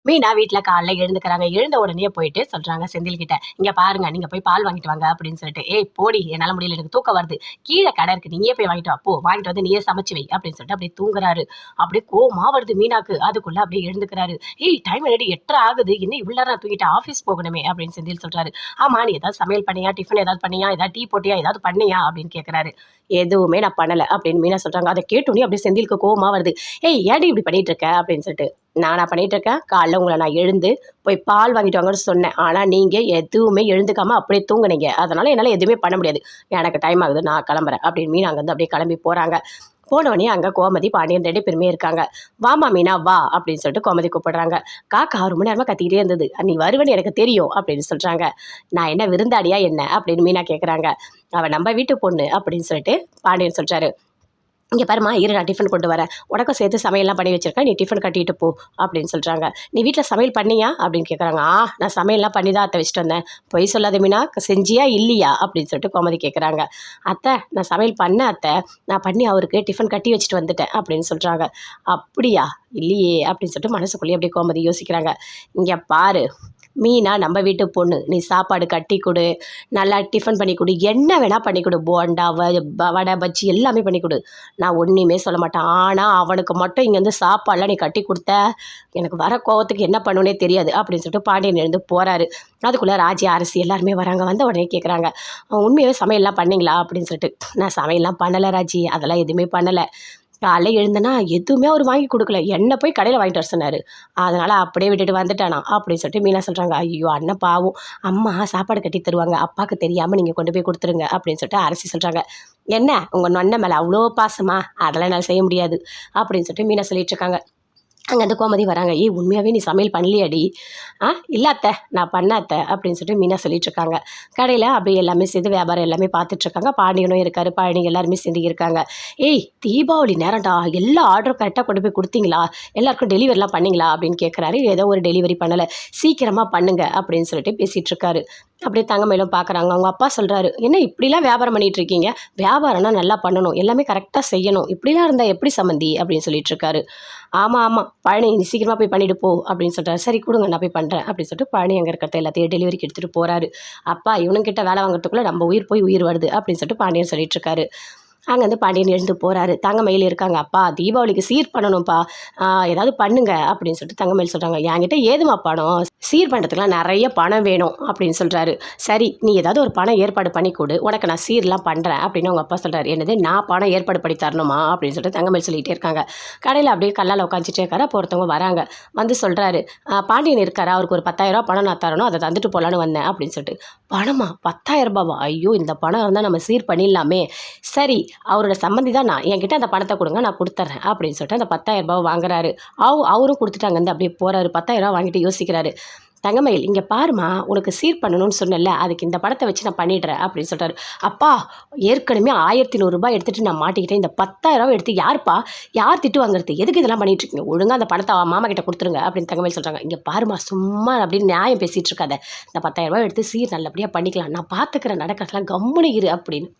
மீனா வீட்ல காலைல எழுந்துக்கிறாங்க. எழுந்த உடனே போயிட்டு சொல்றாங்க செந்தில் கிட்ட, "இங்க பாருங்க, நீங்க போய் பால் வாங்கிட்டு வாங்க" அப்படின்னு சொல்லிட்டு. "ஏய் போடி, என்னால முடியல, எனக்கு தூக்கம் வருது. கீழ கடை இருக்கு, நீயே போய் வாங்கிட்டு வா. போ, வாங்கிட்டு வந்து நீயே சமைச்சு வை" அப்படின்னு சொல்லிட்டு அப்படியே தூங்குறாரு. அப்படியே கோவமா வருது மீனாக்கு. அதுக்குள்ள அப்படியே எழுந்துக்கிறாரு. "ஏய் டைம் என்னடி 8:30 ஆகுது. என்ன இவ்வளவு நேரம் நான் தூங்கிட்டேன்? ஆஃபீஸ் போகணுமே" அப்படின்னு செந்தில் சொல்றாரு. "ஆமா, நீ ஏதாவது சமையல் பண்ணியா? டிஃபன் ஏதாவது பண்ணியா? ஏதாவது டீ போட்டியா? ஏதாவது பண்ணியா?" அப்படின்னு கேட்கிறாரு. "எதுவுமே நான் பண்ணல" அப்படின்னு மீனா சொல்றாங்க. அத கேட்டோனே அப்படியே செந்திலுக்கு கோவமா வருது. "ஏய் ஏன்டி இப்படி பண்ணிட்டு இருக்க?" அப்படின்னு சொல்லிட்டு. நானா பண்ணிட்டு இருக்கேன்? காலைல உங்கள நான் எழுந்து போய் பால் வாங்கிட்டு வாங்கன்னு சொன்னேன். ஆனா நீங்க எதுவுமே எழுந்துக்காம அப்படியே தூங்குனீங்க. அதனால என்னால எதுவுமே பண்ண முடியாது. எனக்கு டைம் ஆகுது, நான் கிளம்புறேன் அப்படின்னு மீனா அங்கருந்து அப்படியே கிளம்பி போறாங்க. போனோனே அங்க கோமதி, பாண்டியன் 2 பேருமே இருக்காங்க. "வாம்மா மீனா வா" அப்படின்னு சொல்லிட்டு கோமதி கூப்பிடுறாங்க. காக்கா 1 மணி நேரமா கத்திக்கிட்டே இருந்தது. "நீ வருவேன்னு எனக்கு தெரியும்" அப்படின்னு சொல்றாங்க. "நான் என்ன விருந்தாளியா என்ன?" அப்படின்னு மீனா கேட்குறாங்க. "அவ நம்ம வீட்டு பொண்ணு" அப்படின்னு சொல்லிட்டு பாண்டியன் சொல்றாரு. "இங்க பாரும்மா, இரு நான் டிஃபன் கொண்டு வரேன். உனக்கும் சேர்த்து சமையல்லாம் பண்ணி வச்சிருக்கேன். நீ டிஃபன் கட்டிட்டு போ" அப்படின்னு சொல்றாங்க. "நீ வீட்ல சமையல் பண்ணியா?" அப்படின்னு கேட்குறாங்க. நான் சமையல்லாம் பண்ணி தான் அத்தை வச்சுட்டு வந்தேன்." "பொய் சொல்லாத மீனா, செஞ்சியா இல்லையா?" அப்படின்னு சொல்லிட்டு கோமதி கேட்குறாங்க. "அத்தை, நான் சமையல் பண்ணேன் அத்தை. நான் பண்ணி அவருக்கு டிஃபன் கட்டி வச்சுட்டு வந்துட்டேன்" அப்படின்னு சொல்றாங்க. "அப்படியா? இல்லையே" அப்படின்னு சொல்லிட்டு மனசுக்குள்ளேயே அப்படியே கோமதி யோசிக்கிறாங்க. "இங்க பாரு, மீனா நம்ம வீட்டு பொண்ணு. நீ சாப்பாடு கட்டி குடு, நல்லா டிஃபன் பண்ணி குடு, என்ன வேணா பண்ணி குடு. போண்டா, வடை, பஜ்ஜி எல்லாமே பண்ணி குடு. நான் ஒண்ணுமே சொல்ல மாட்டேன். ஆனா அவனுக்கு மட்டும் இங்கேருந்து சாப்பாடுலாம் நீ கட்டி குடுத்த, எனக்கு வர கோவத்துக்கு என்ன பண்ணுவேன்னே தெரியாது" அப்படின்னு சொல்லிட்டு பாண்டியன் எழுந்து போறாரு. அதுக்குள்ள ராஜி, அரசி எல்லாருமே வராங்க. வந்த உடனே கேட்குறாங்க, "உண்மையாவே சமையல்லாம் பண்ணீங்களா?" அப்படின்னு சொல்லிட்டு. "நான் சமையல்லாம் பண்ணல ராஜி, அதெல்லாம் எதுவுமே பண்ணல. காலைல எழுந்தேன்னா எதுவுமே அவர் வாங்கி குடுக்கல. என்ன போய் கடையில வாங்கிட்டு வர சொன்னாரு. அதனால அப்படியே விட்டுட்டு வந்துட்டேன் நான்" அப்படின்னு சொல்லிட்டு மீனா சொல்றாங்க. "ஐயோ அண்ணன் பாவம். அம்மா சாப்பாடு கட்டி தருவாங்க. அப்பாக்கு தெரியாம நீங்க கொண்டு போய் குடுத்துருங்க" அப்படின்னு சொல்லிட்டு அரசி சொல்றாங்க. "என்ன உங்க அண்ணன் மேல அவ்வளோ பாசமா? அதெல்லாம் என்னால செய்ய முடியாது" அப்படின்னு சொல்லிட்டு மீனா சொல்லிட்டு இருக்காங்க. அங்கேருந்து கோமதி வராங்க. "ஏய் உண்மையாவே நீ சமையல் பண்ணலையாடி?" இல்ல அத்தை, நான் பண்ணேன் அத்தை" அப்படின்னு சொல்லிட்டு மீனா சொல்லிட்டுருக்காங்க. கடையில அப்படியே எல்லாமே சேர்ந்து வியாபாரம் எல்லாமே பார்த்துட்ருக்காங்க. பாண்டியனும் இருக்காரு, பழனி எல்லாருமே சேர்ந்து இருக்காங்க. "ஏய் தீபாவளி நேரம்டா, எல்லா ஆர்டரும் கரெக்டாக கொண்டு போய் குடுத்தீங்களா? எல்லாருக்கும் டெலிவரிலாம் பண்ணீங்களா?" அப்படின்னு கேட்குறாரு. "ஏதோ ஒரு டெலிவரி பண்ணல. சீக்கிரமா பண்ணுங்க" அப்படின்னு சொல்லிட்டு பேசிட்டுருக்காரு. அப்படியே தங்கமயிலும் பார்க்குறாங்க. அவங்க அப்பா சொல்றாரு, "என்ன இப்படிலாம் வியாபாரம் பண்ணிட்டு இருக்கீங்க? வியாபாரம்னா நல்லா பண்ணணும். எல்லாமே கரெக்டாக செய்யணும். இப்படிலாம் இருந்தா எப்படி சம்மந்தி?" அப்படின்னு சொல்லிட்டுருக்காரு. "ஆமா, ஆமா. பழனி நீ சீக்கிரமா போய் பண்ணிட்டு போ" அப்படின்னு சொல்றாரு. "சரி குடுங்க, நான் போய் பண்றேன்" அப்படின்னு சொல்லிட்டு பழனி அங்க இருக்கிறத எல்லாத்தையும் டெலிவரிக்கு எடுத்துட்டு போறாரு. "அப்பா, இவனுங்கிட்ட வேலை வாங்குறதுக்குள்ள நம்ம உயிர் போய் உயிர் வருது" அப்படின்னு சொல்லிட்டு பாண்டியன் சொல்லிட்டு இருக்காரு. அங்கேருந்து பாண்டியன் எழுந்து போறாரு. தங்கமயில் இருக்காங்க. "அப்பா, தீபாவளிக்கு சீர் பண்ணணும்ப்பா. ஏதாவது பண்ணுங்க" அப்படின்னு சொல்லிட்டு தங்கமயில் சொல்றாங்க. "என்கிட்ட ஏதும்மா பணம்? சீர் பண்ணுறதுக்குலாம் நெறைய பணம் வேணும்" அப்படின்னு சொல்றாரு. "சரி, நீ ஏதாவது ஒரு பணம் ஏற்பாடு பண்ணி குடு. உனக்கு நான் சீர்லாம் பண்றேன்" அப்படின்னு அவங்க அப்பா சொல்றாரு. "என்னது, நான் பணம் ஏற்பாடு பண்ணி தரணுமா?" அப்படின்னு சொல்லிட்டு தங்கமயில் சொல்லிட்டே இருக்காங்க. கடையில அப்படியே கல்லால உட்காந்துட்டே இருக்காரு. அப்போ ஒருத்தவங்க வராங்க. வந்து சொல்றாரு, "பாண்டியன் இருக்காரா? அவருக்கு ஒரு 10,000 பணம் நான் தரணும். அத தந்துட்டு போலான்னு வந்தேன்" அப்படின்னு சொல்லிட்டு. "பணமா? 10,000 ஐயோ! இந்த பணம் இருந்தா நம்ம சீர் பண்ணிடலாமே. சரி, அவரோட சம்மந்தி தான் நான். என்கிட்ட அந்த பணத்த குடுங்க, நான் குடுத்துர்றேன்" அப்படின்னு சொல்லிட்டு அந்த 10,000 வாங்குறாரு. அவரும் குடுத்துட்டு அங்கேருந்து அப்படியே போறாரு. 10,000 வாங்கிட்டு யோசிக்கிறாரு. "தங்கமயில், இங்க பாரும்மா, உனக்கு சீர் பண்ணணும்னு சொன்னேன்ல, அதுக்கு இந்த பணத்த வச்சு நான் பண்ணிடுறேன்" அப்படின்னு சொல்றாரு. "அப்பா, ஏற்கனவே ரூ. 1,100 எடுத்துட்டு நான் மாட்டிக்கிட்டேன். இந்த 10,000 எடுத்து யாருப்பா? யார் திட்டு வாங்குறது? எதுக்கு இதெல்லாம் பண்ணிட்டு இருக்கீங்க? ஒழுங்கா அந்த பணத்த மாமா கிட்ட குடுத்துருங்க" அப்படின்னு தங்கமயில் சொல்றாங்க. "இங்க பாரும்மா, சும்மா அப்படின்னு நியாயம் பேசிட்டு இருக்காத. இந்த 10,000 எடுத்து சீர் நல்லபடியா பண்ணிக்கலாம். நான் பார்த்துக்கிறேன், நடக்கிறதெல்லாம், கம்முனு இரு" அப்படின்னு.